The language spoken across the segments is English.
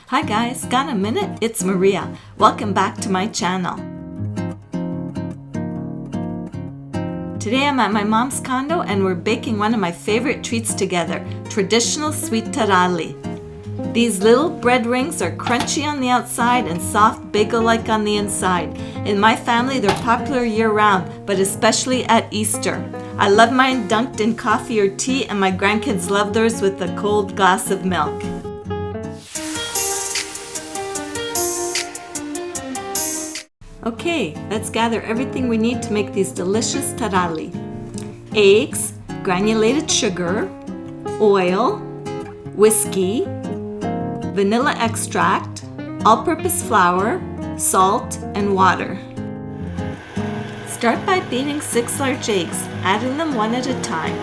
Hi guys, got a minute? It's Maria. Welcome back to my channel. Today I'm at my mom's condo and we're baking one of my favorite treats together, traditional sweet taralli. These little bread rings are crunchy on the outside and soft bagel-like on the inside. In my family, they're popular year-round, but especially at Easter. I love mine dunked in coffee or tea, and my grandkids love theirs with a cold glass of milk. Okay, let's gather everything we need to make these delicious taralli. Eggs, granulated sugar, oil, whiskey, vanilla extract, all-purpose flour, salt, and water. Start by beating 6 large eggs, adding them one at a time.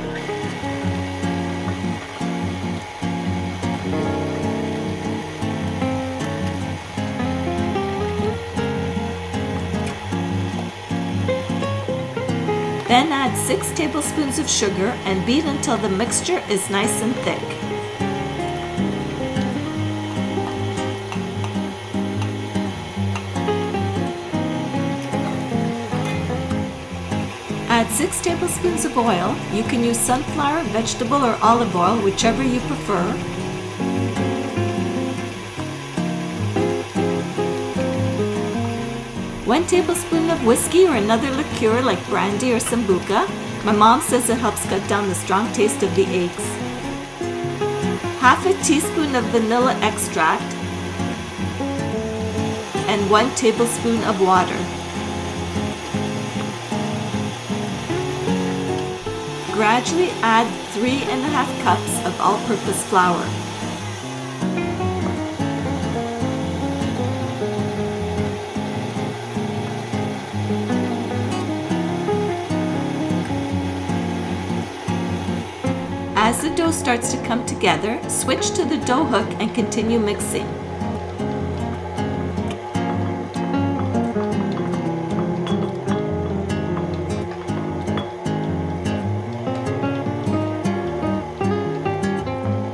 Then add 6 tablespoons of sugar and beat until the mixture is nice and thick. Add 6 tablespoons of oil. You can use sunflower, vegetable, or olive oil, whichever you prefer. One tablespoon of whiskey or another liqueur like Brandy or Sambuca. My mom says it helps cut down the strong taste of the eggs. Half a teaspoon of vanilla extract and 1 tablespoon of water. Gradually add 3½ cups of all-purpose flour. As the dough starts to come together, switch to the dough hook and continue mixing.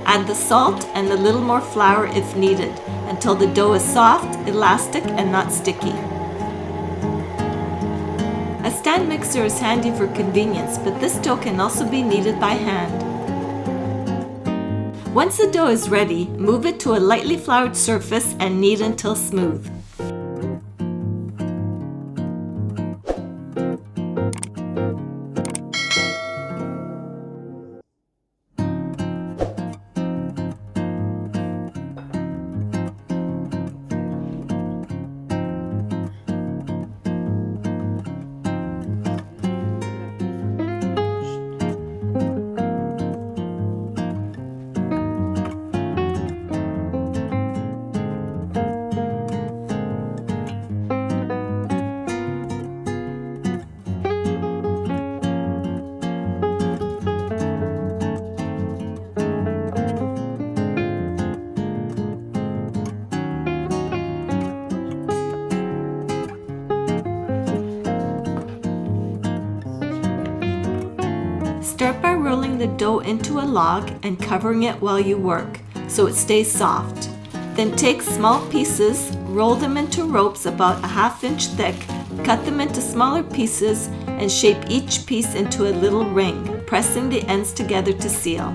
Add the salt and a little more flour if needed, until the dough is soft, elastic, and not sticky. A stand mixer is handy for convenience, but this dough can also be kneaded by hand. Once the dough is ready, move it to a lightly floured surface and knead until smooth. Start by rolling the dough into a log and covering it while you work, so it stays soft. Then take small pieces, roll them into ropes about a ½ inch thick, cut them into smaller pieces, and shape each piece into a little ring, pressing the ends together to seal.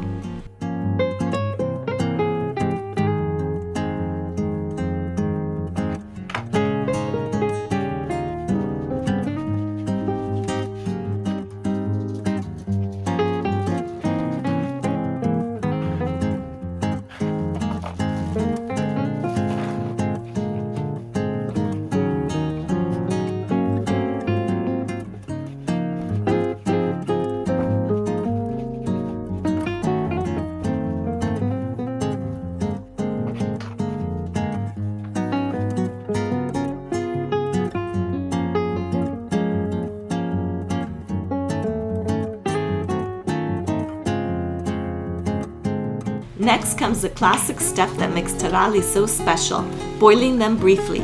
Next comes the classic step that makes taralli so special, boiling them briefly.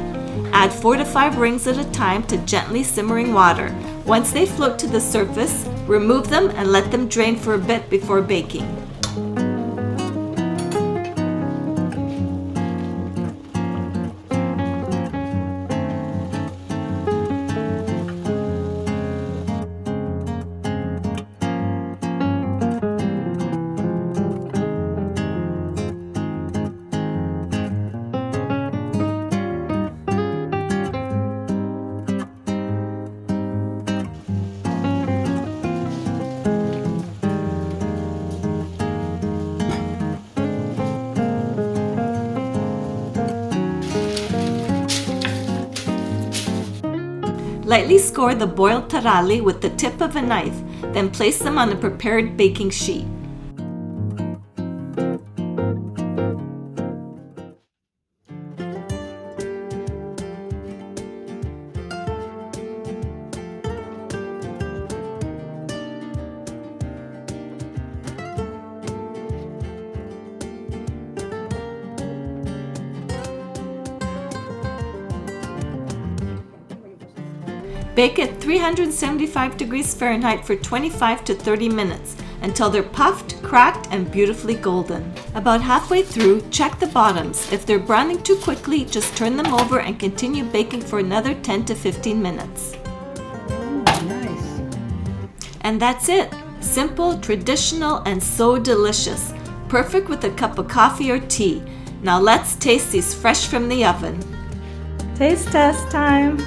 Add 4 to 5 rings at a time to gently simmering water. Once they float to the surface, remove them and let them drain for a bit before baking. Lightly score the boiled taralli with the tip of a knife, then place them on a prepared baking sheet. Bake at 375 degrees Fahrenheit for 25 to 30 minutes until they're puffed, cracked, and beautifully golden. About halfway through, check the bottoms. If they're browning too quickly, just turn them over and continue baking for another 10 to 15 minutes. Nice. And that's it. Simple, traditional, and so delicious. Perfect with a cup of coffee or tea. Now let's taste these fresh from the oven. Taste test time.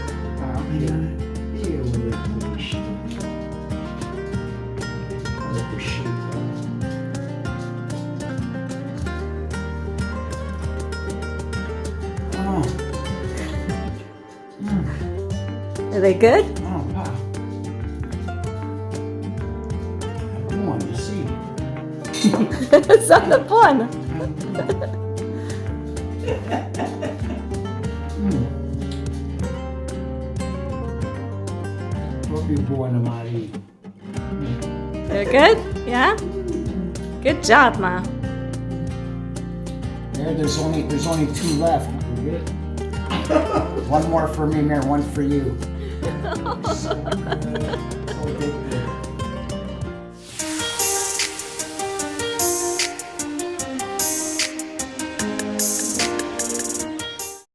Are they good? Oh, wow. I want to see. It's on the bun. Hope you're born to Marie. They're good? Yeah? Good job, Ma. There's only 2 left. You're good. One more for me, Mary. One for you. So good. So good.